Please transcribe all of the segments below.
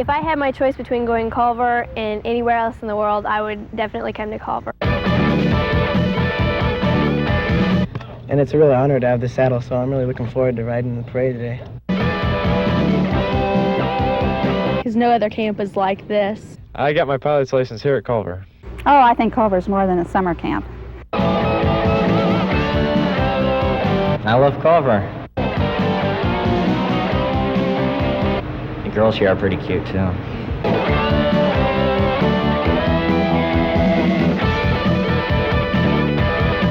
If I had my choice between going Culver and anywhere else in the world, I would definitely come to Culver. And it's a real honor to have this saddle, so I'm really looking forward to riding the parade today. Because no other camp is like this. I got my pilot's license here at Culver. Oh, I think Culver's more than a summer camp. I love Culver. The girls here are pretty cute, too.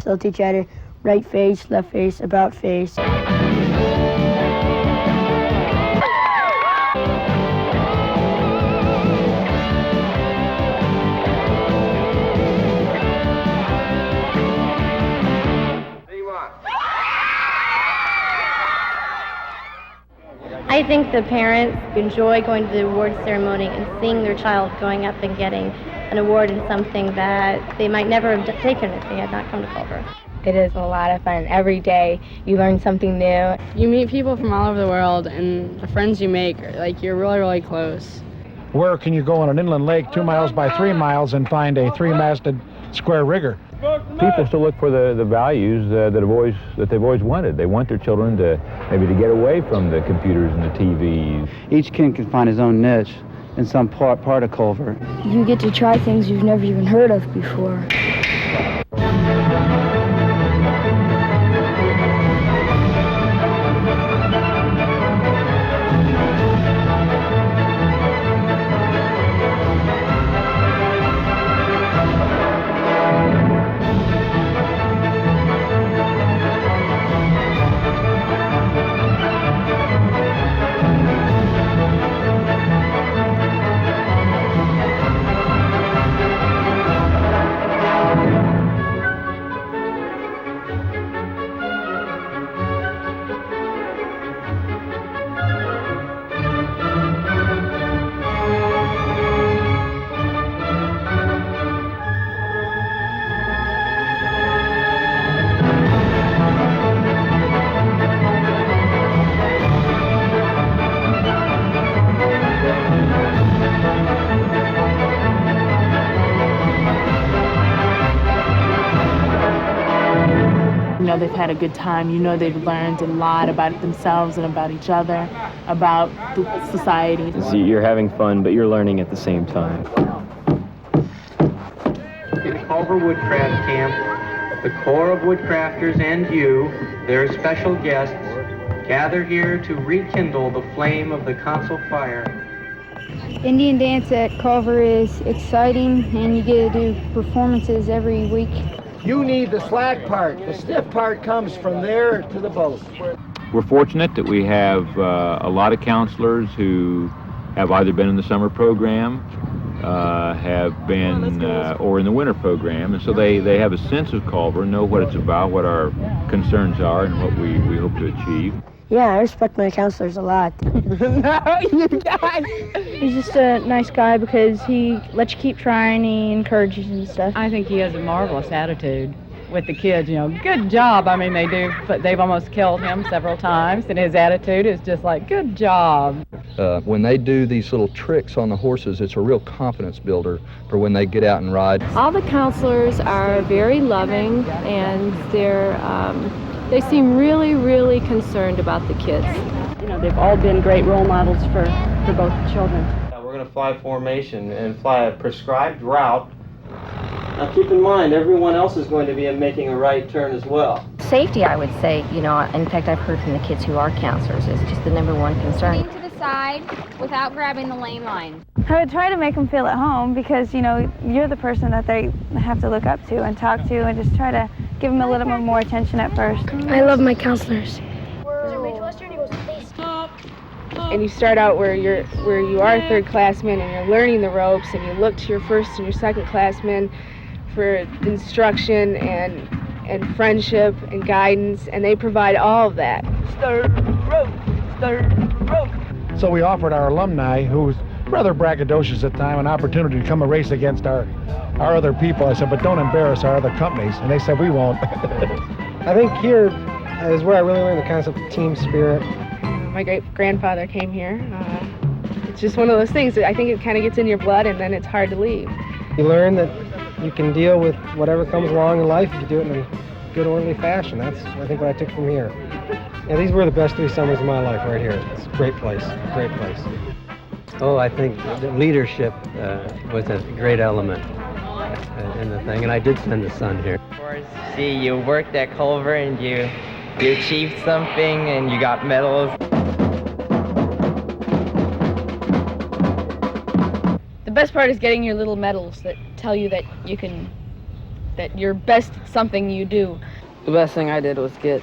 They'll teach you how to right face, left face, about face. I think the parents enjoy going to the award ceremony and seeing their child going up and getting an award in something that they might never have taken if they had not come to Culver. It is a lot of fun. Every day you learn something new. You meet people from all over the world, and the friends you make, you're really, really close. Where can you go on an inland lake 2 miles by 3 miles and find a 3-masted square rigger? People still look for the values that they've always wanted. They want their children to maybe to get away from the computers and the TVs. Each kid can find his own niche in some part of Culver. You get to try things you've never even heard of before. They've had a good time. They've learned a lot about themselves and about each other, about the society. So you're having fun, but you're learning at the same time. In Culver Woodcraft Camp, the Corps of Woodcrafters and you, their special guests, gather here to rekindle the flame of the council fire. Indian dance at Culver is exciting, and you get to do performances every week. You need the slack part. The stiff part comes from there to the boat. We're fortunate that we have a lot of counselors who have either been in the summer program, have been, or in the winter program, and so they have a sense of Culver, know what it's about, what our concerns are, and what we hope to achieve. Yeah, I respect my counselors a lot. No, you guys! He's just a nice guy because he lets you keep trying, he encourages you and stuff. I think he has a marvelous attitude with the kids, good job. I mean, they've almost killed him several times, and his attitude is just like, good job. When they do these little tricks on the horses, it's a real confidence builder for when they get out and ride. All the counselors are very loving, and they seem really, really concerned about the kids. They've all been great role models for both children. We're going to fly formation and fly a prescribed route. Now keep in mind, everyone else is going to be making a right turn as well. Safety, I would say, in fact, I've heard from the kids who are counselors, is just the number one concern. To the side without grabbing the lane line. I would try to make them feel at home because, you're the person that they have to look up to and talk to, and just try to give them a little bit more attention at first. I love my counselors. And you start out where you are a third classman and you're learning the ropes, and you look to your first and your second classmen for instruction and friendship and guidance, and they provide all of that. Third rope. So we offered our alumni, who was rather braggadocious at the time, an opportunity to come a race against our other people. I said, but don't embarrass our other companies. And they said, we won't. I think here is where I really learned the concept of team spirit. My great-grandfather came here it's just one of those things that I think it kind of gets in your blood, and then it's hard to leave. You learn that you can deal with whatever comes along in life if you do it in a good, orderly fashion. That's, I think, what I took from here. Yeah, these were the best 3 summers of my life right here. It's a great place, great place. Oh, I think the leadership was a great element in the thing, and I did send the son here. Of course, see, you worked at Culver and you achieved something and you got medals. The best part is getting your little medals that tell you that that you're best at something you do. The best thing I did was get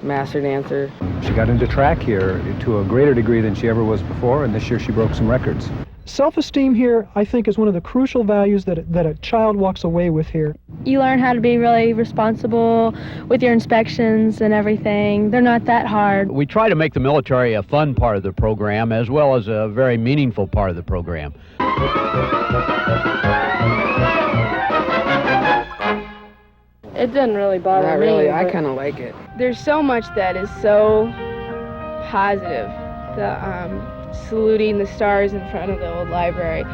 master dancer. She got into track here to a greater degree than she ever was before, and this year she broke some records. Self-esteem here, I think, is one of the crucial values that a child walks away with here. You learn how to be really responsible with your inspections and everything. They're not that hard. We try to make the military a fun part of the program as well as a very meaningful part of the program. It doesn't really bother me. Not really, I kind of like it. There's so much that is so positive. The saluting the stars in front of the old library,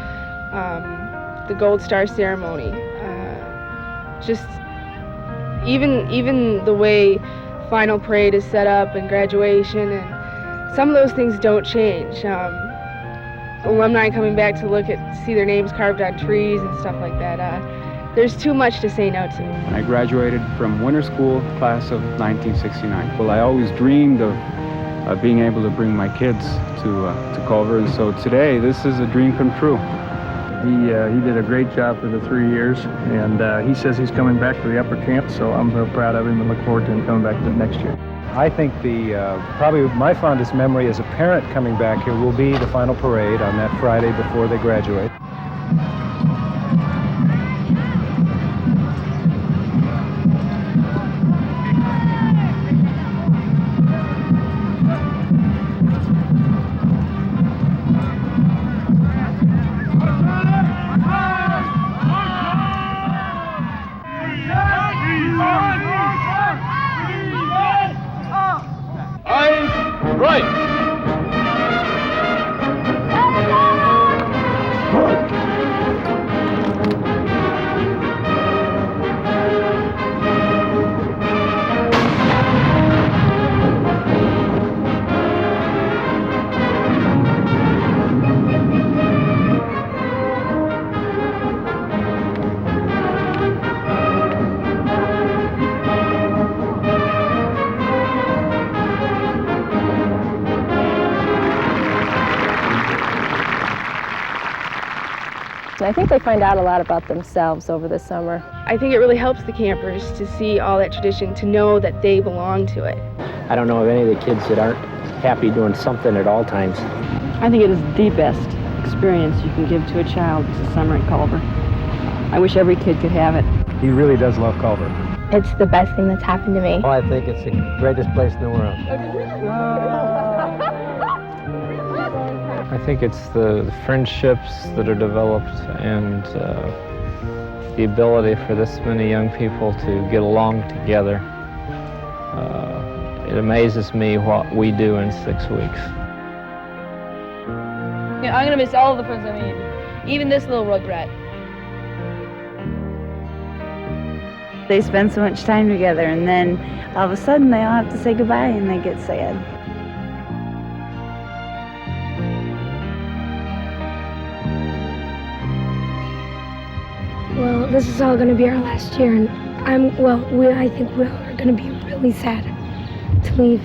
the Gold Star ceremony, just even the way final parade is set up and graduation, and some of those things don't change. Alumni coming back to see their names carved on trees and stuff like that. There's too much to say no to. I graduated from winter school, class of 1969. Well, I always dreamed of being able to bring my kids to Culver, and so today this is a dream come true. He did a great job for the 3 years, and he says he's coming back for the upper camp, so I'm real proud of him and look forward to him coming back next year. I think probably my fondest memory as a parent coming back here will be the final parade on that Friday before they graduate. I think they find out a lot about themselves over the summer. I think it really helps the campers to see all that tradition, to know that they belong to it. I don't know of any of the kids that aren't happy doing something at all times. I think it is the best experience you can give to a child is the summer at Culver. I wish every kid could have it. He really does love Culver. It's the best thing that's happened to me. Oh, I think it's the greatest place in the world. I think it's the friendships that are developed and the ability for this many young people to get along together. It amazes me what we do in 6 weeks. Yeah, I'm gonna miss all of the friends I made, even this little rugrat. They spend so much time together, and then all of a sudden they all have to say goodbye and they get sad. Well, this is all going to be our last year, and I think we all are going to be really sad to leave.